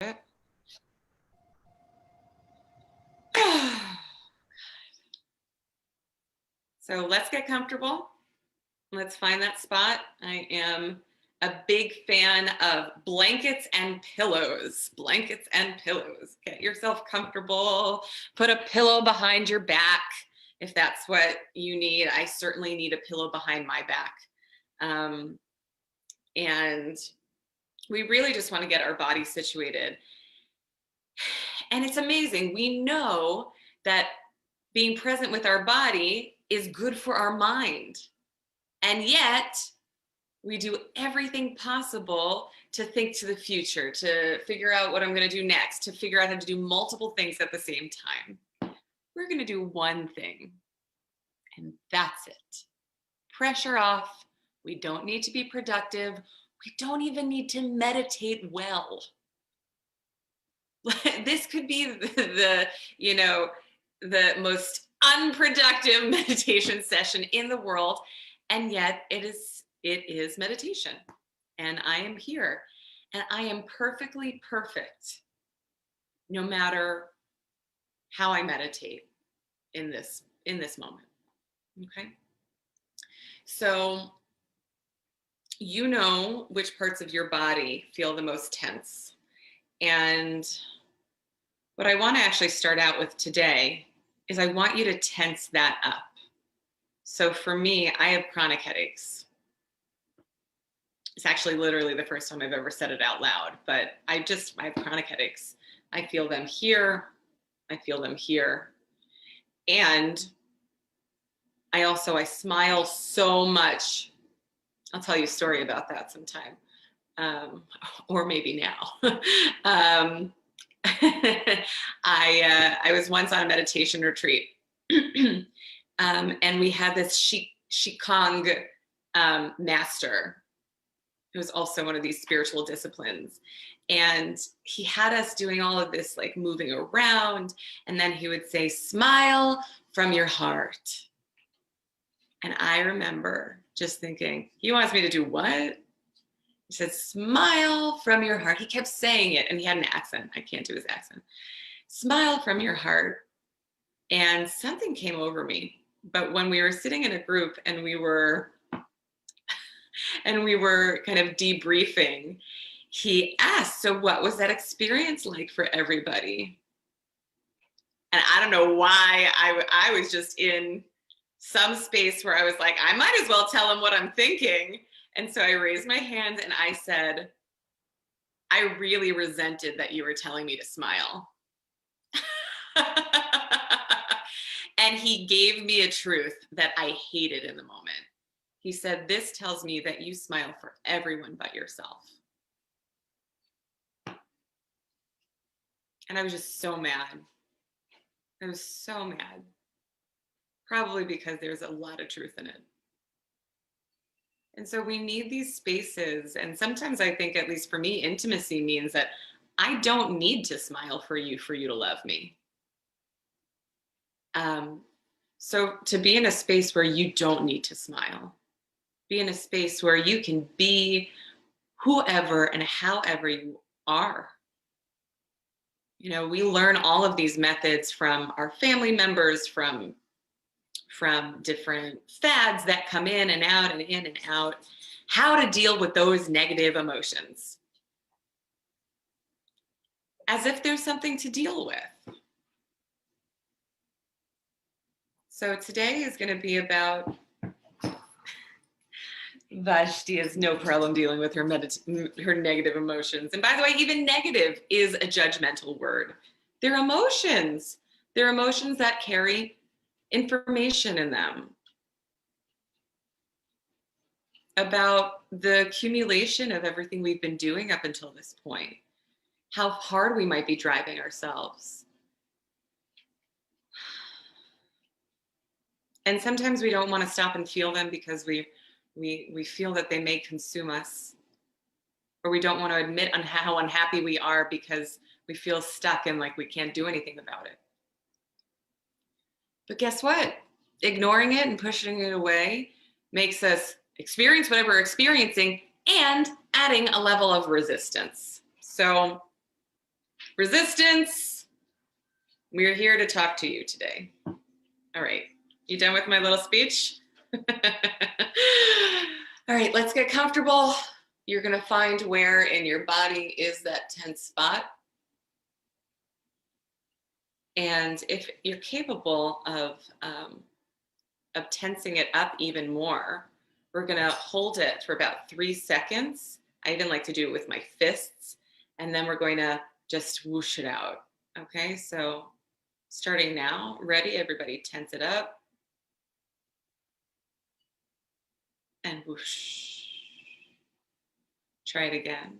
So let's get comfortable. Let's find that spot. I am a big fan of blankets and pillows. Blankets and pillows. Get yourself comfortable. Put a pillow behind your back if that's what you need. I certainly need a pillow behind my back. And we really just want to get our body situated. And it's amazing. We know that being present with our body is good for our mind. And yet, we do everything possible to think to the future, to figure out what I'm going to do next, to figure out how to do multiple things at the same time. We're going to do one thing, and that's it. Pressure off. We don't need to be productive. We don't even need to meditate well. This could be the most unproductive meditation session in the world, and yet it is meditation. And I am here, and I am perfectly perfect no matter how I meditate in this moment. Okay? So you know which parts of your body feel the most tense. And what I want to actually start out with today is I want you to tense that up. So for me, I have chronic headaches. It's actually literally the first time I've ever said it out loud, but I have chronic headaches. I feel them here. I feel them here. And I smile so much. I'll tell you a story about that sometime. Or maybe now. I was once on a meditation retreat, and we had this Qigong master, who was also one of these spiritual disciplines. And he had us doing all of this, like moving around, and then he would say, "Smile from your heart." And I remember just thinking, he wants me to do what? He said, "Smile from your heart." He kept saying it, and he had an accent. I can't do his accent. "Smile from your heart." And something came over me. But when we were sitting in a group and we were kind of debriefing, he asked, "So what was that experience like for everybody?" And I don't know why I was just in some space where I was like, I might as well tell him what I'm thinking. And so I raised my hand and I said, "I really resented that you were telling me to smile." And he gave me a truth that I hated in the moment. He said, "This tells me that you smile for everyone but yourself." And I was just so mad. I was so mad. Probably because there's a lot of truth in it. And so we need these spaces. And sometimes I think, at least for me, intimacy means that I don't need to smile for you to love me. So to be in a space where you don't need to smile, be in a space where you can be whoever and however you are. You know, we learn all of these methods from our family members, from different fads that come in and out and in and out, how to deal with those negative emotions, as if there's something to deal with. So today is going to be about Vashti has no problem dealing with her negative emotions. And by the way, even negative is a judgmental word. They're emotions. They're emotions that carry information in them about the accumulation of everything we've been doing up until this point, how hard we might be driving ourselves. And sometimes we don't want to stop and feel them because we feel that they may consume us, or we don't want to admit on how unhappy we are because we feel stuck and like we can't do anything about it. But guess what? Ignoring it and pushing it away makes us experience whatever we're experiencing and adding a level of resistance. So Resistance, we're here to talk to you today. All right, you done with my little speech? All right, let's get comfortable. You're gonna find where in your body is that tense spot. And if you're capable of tensing it up even more, we're gonna hold it for about 3 seconds. I even like to do it with my fists, and then we're going to just whoosh it out. Okay, so starting now, ready, everybody tense it up. And whoosh. Try it again.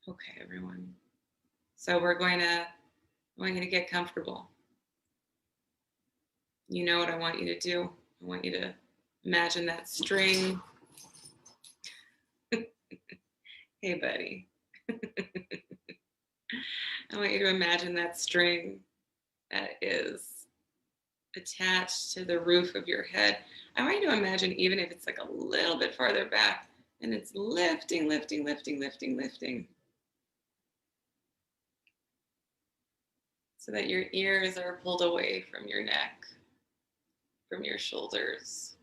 Okay, everyone. So I want you to get comfortable. You know what I want you to do? I want you to imagine that string. Hey, buddy. I want you to imagine that string that is attached to the roof of your head. I want you to imagine, even if it's like a little bit farther back, and it's lifting, lifting, lifting, lifting, lifting. So that your ears are pulled away from your neck, from your shoulders.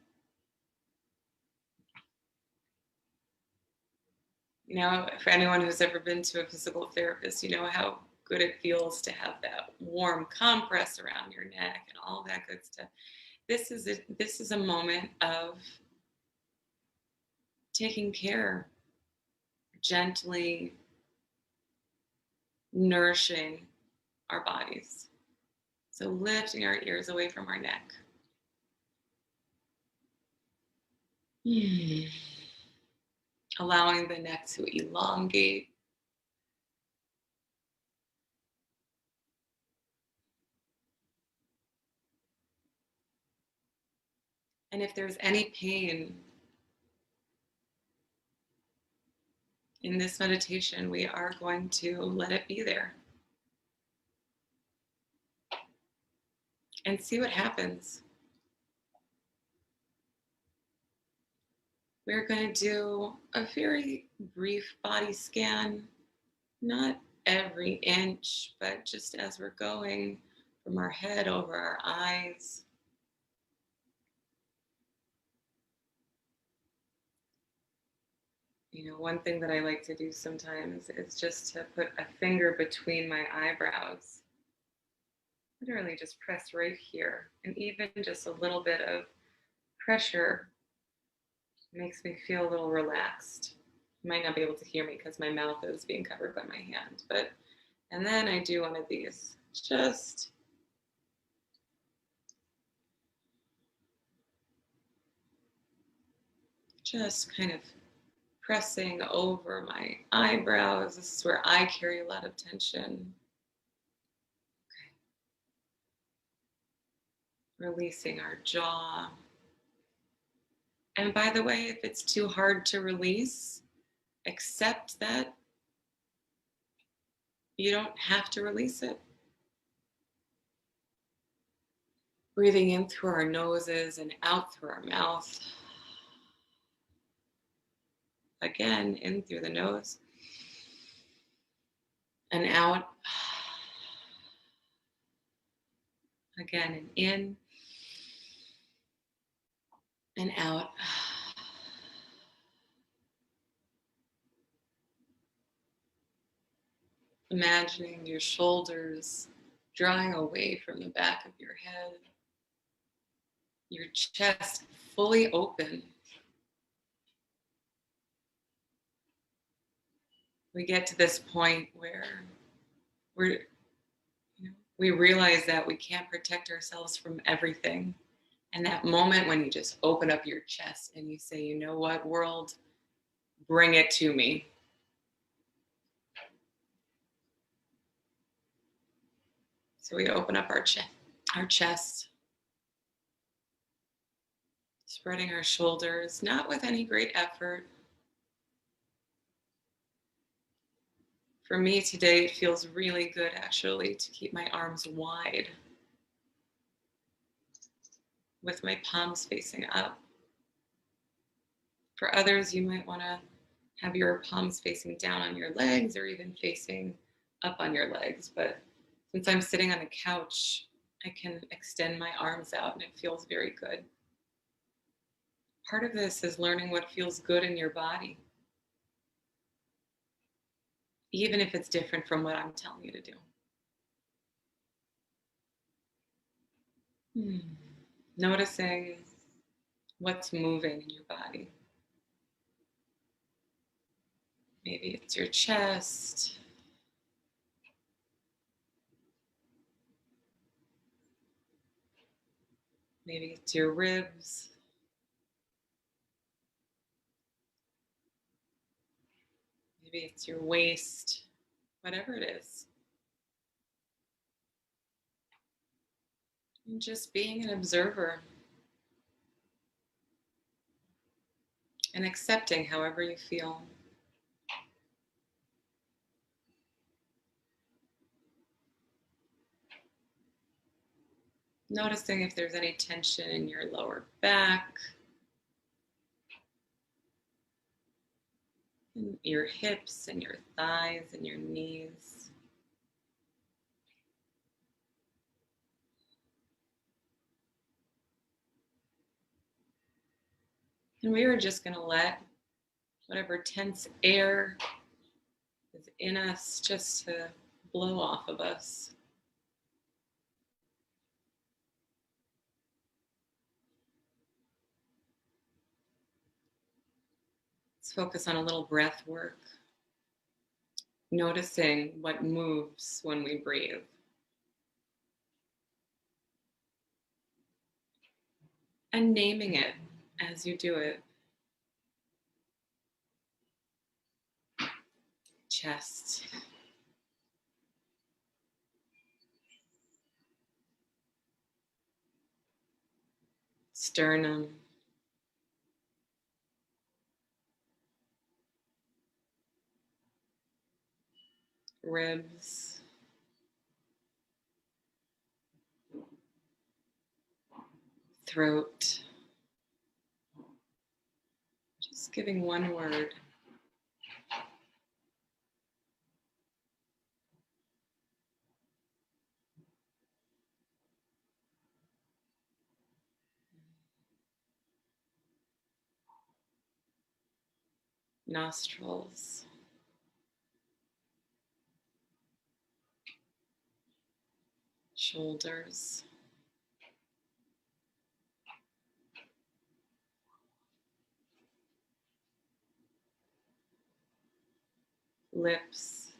You know, for anyone who's ever been to a physical therapist, you know how good it feels to have that warm compress around your neck and all that good stuff. This is a moment of taking care, gently nourishing our bodies. So lifting our ears away from our neck. Allowing the neck to elongate. And if there's any pain in this meditation, we are going to let it be there. And see what happens. We're going to do a very brief body scan, not every inch, but just as we're going from our head over our eyes. You know, one thing that I like to do sometimes is just to put a finger between my eyebrows. Literally just press right here. And even just a little bit of pressure makes me feel a little relaxed. You might not be able to hear me because my mouth is being covered by my hand. And then I do one of these. Just kind of pressing over my eyebrows. This is where I carry a lot of tension. Okay. Releasing our jaw. And by the way, if it's too hard to release, accept that you don't have to release it. Breathing in through our noses and out through our mouth. Again, in through the nose and out. Again, and in and out. Imagining your shoulders drawing away from the back of your head. Your chest fully open. We get to this point where we realize that we can't protect ourselves from everything. And that moment when you just open up your chest and you say, you know what, world, bring it to me. So we open up our chest, spreading our shoulders, not with any great effort. For me today, it feels really good actually to keep my arms wide with my palms facing up. For others, you might want to have your palms facing down on your legs or even facing up on your legs. But since I'm sitting on a couch, I can extend my arms out and it feels very good. Part of this is learning what feels good in your body, even if it's different from what I'm telling you to do. Noticing what's moving in your body. Maybe it's your chest. Maybe it's your ribs. Maybe it's your waist. Whatever it is. And just being an observer and accepting however you feel. Noticing if there's any tension in your lower back, in your hips and your thighs and your knees. And we are just going to let whatever tense air is in us just to blow off of us. Let's focus on a little breath work. Noticing what moves when we breathe. And naming it as you do it. Chest. Sternum. Ribs. Throat. Just giving one word. Nostrils. Shoulders. Lips.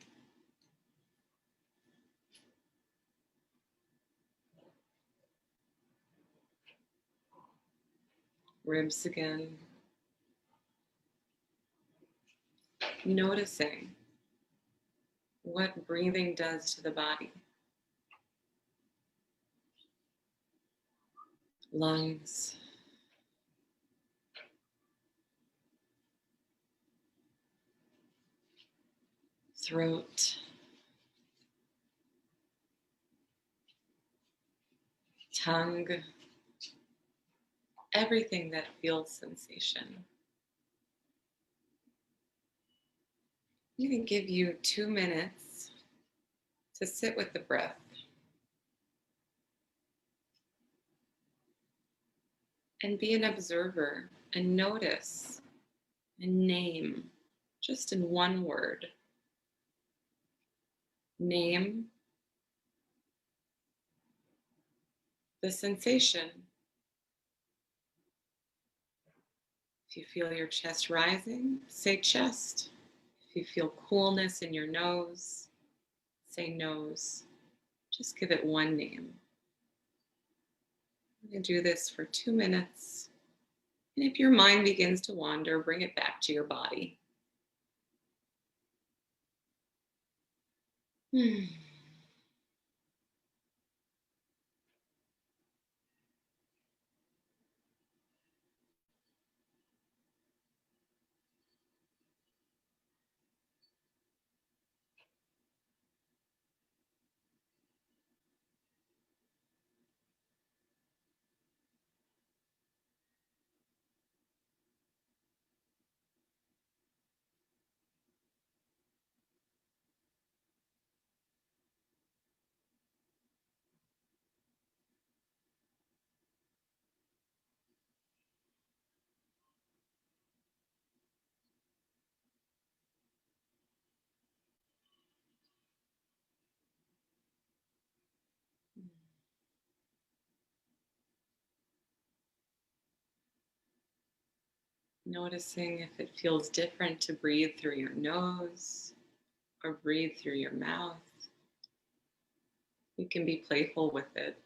Ribs again. Noticing what breathing does to the body. Lungs. Throat. Tongue. Everything that feels sensation. I'm going to give you 2 minutes to sit with the breath and be an observer and notice and name just in one word. Name the sensation. If you feel your chest rising, say chest. If you feel coolness in your nose, say nose. Just give it one name. I'm going to do this for 2 minutes. And if your mind begins to wander, bring it back to your body. Noticing if it feels different to breathe through your nose or breathe through your mouth. You can be playful with it.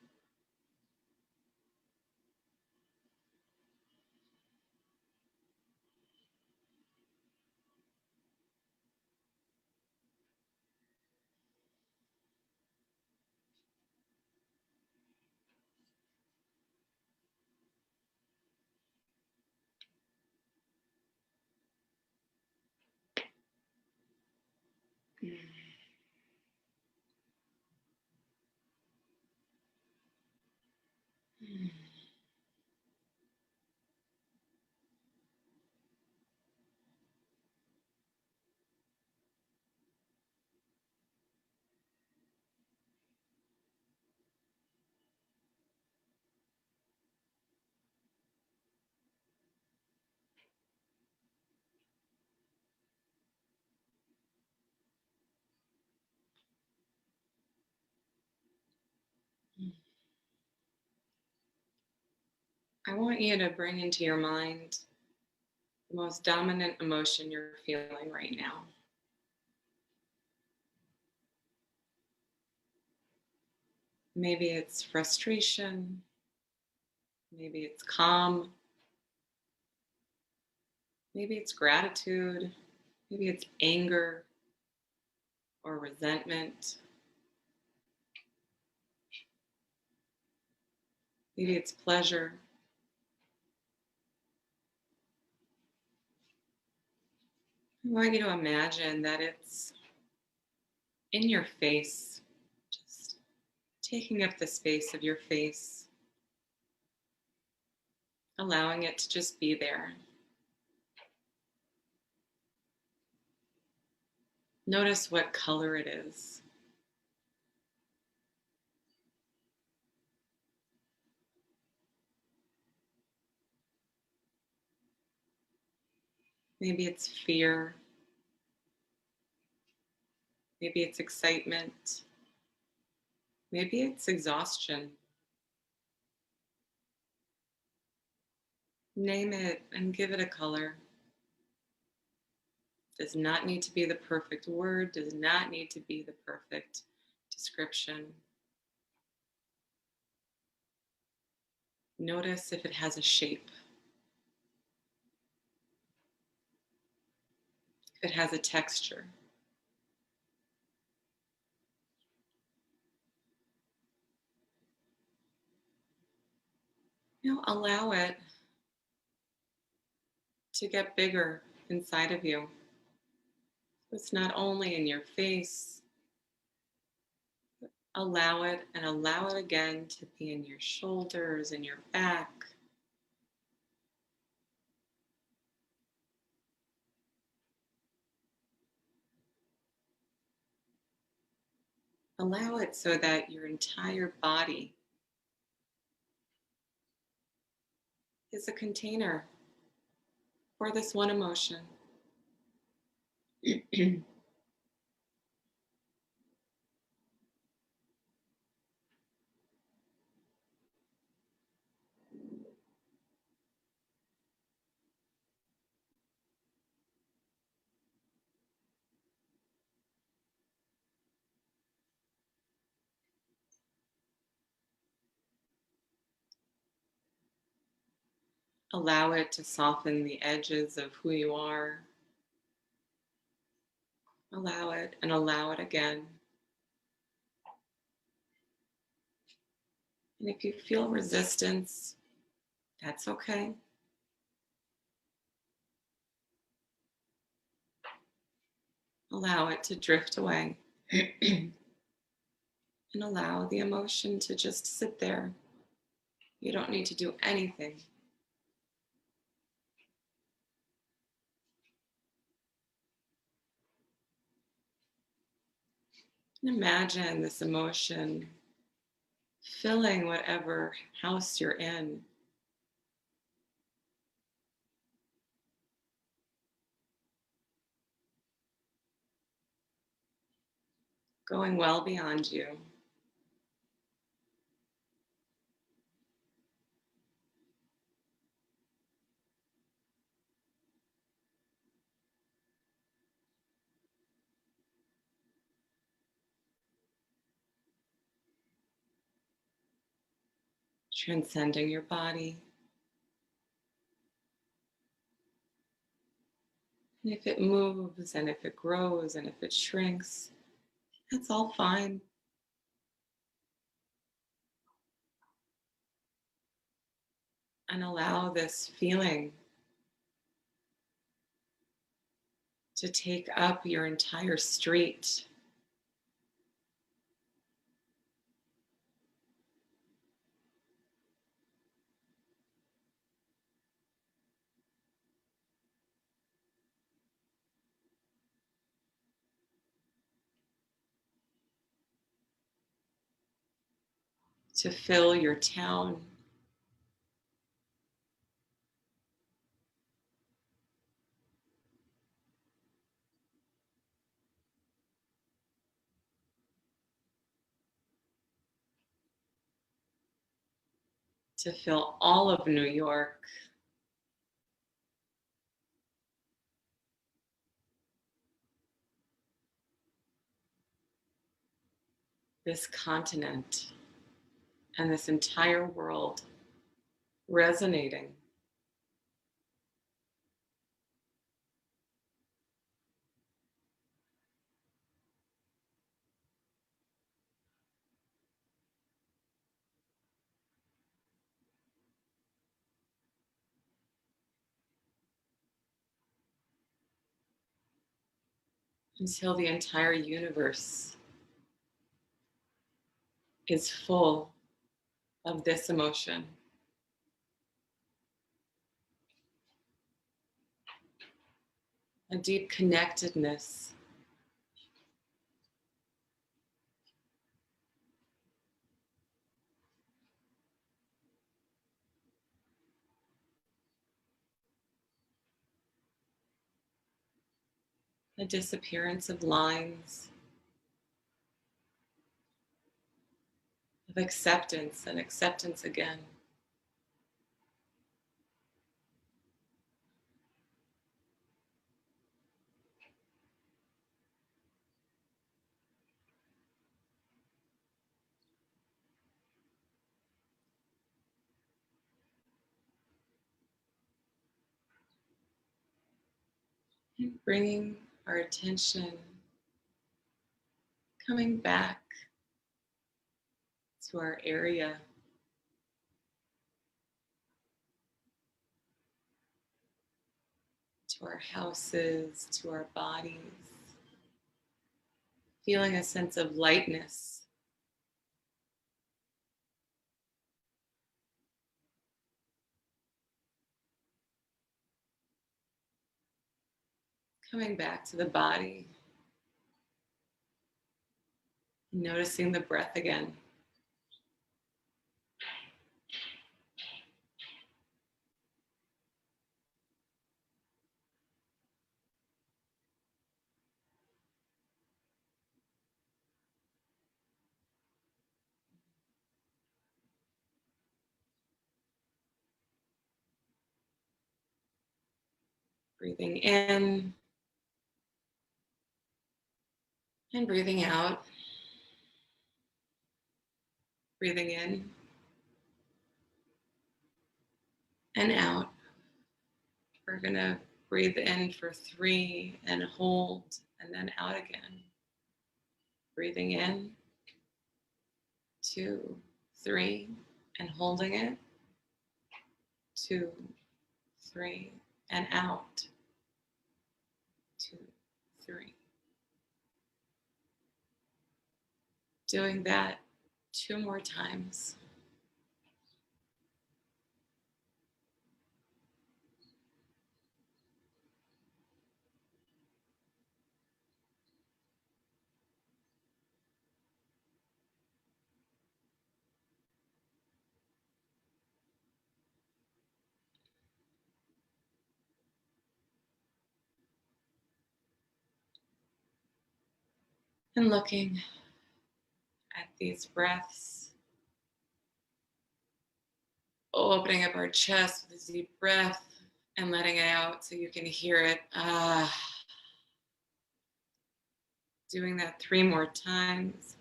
I want you to bring into your mind the most dominant emotion you're feeling right now. Maybe it's frustration, maybe it's calm, maybe it's gratitude, maybe it's anger or resentment, maybe it's pleasure. I want you to imagine that it's in your face, just taking up the space of your face, allowing it to just be there. Notice what color it is. Maybe it's fear. Maybe it's excitement. Maybe it's exhaustion. Name it and give it a color. Does not need to be the perfect word, does not need to be the perfect description. Notice if it has a shape, if it has a texture. Allow it to get bigger inside of you. It's not only in your face. Allow it and allow it again to be in your shoulders, in your back. Allow it so that your entire body is a container for this one emotion. Allow it to soften the edges of who you are. Allow it and allow it again. And if you feel resistance, that's okay. Allow it to drift away. And allow the emotion to just sit there. You don't need to do anything. And imagine this emotion filling whatever house you're in. Going well beyond you. transcending your body. And if it moves and if it grows and if it shrinks, that's all fine. And allow this feeling to take up your entire street. To fill your town. To fill all of New York. This continent and this entire world resonating. Until the entire universe is full of this emotion. A deep connectedness. A disappearance of lines. Of acceptance and acceptance again. And bringing our attention, coming back to our area. To our houses, to our bodies. Feeling a sense of lightness. Coming back to the body. Noticing the breath again. Breathing in and breathing out. Breathing in and out. We're going to breathe in for 3 and hold, and then out again. Breathing in, 2, 3, and holding it. 2, 3, and out. 2, 3. Doing that 2 more times. And looking at these breaths, opening up our chest with a deep breath and letting it out so you can hear it. Doing that 3 more times.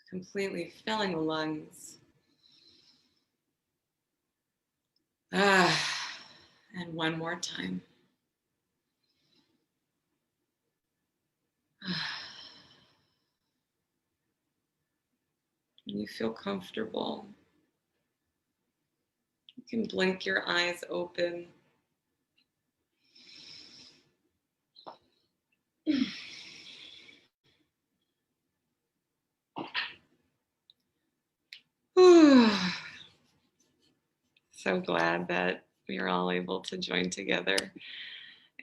completely filling the lungs. And one more time. When you feel comfortable, you can blink your eyes open. So glad that we are all able to join together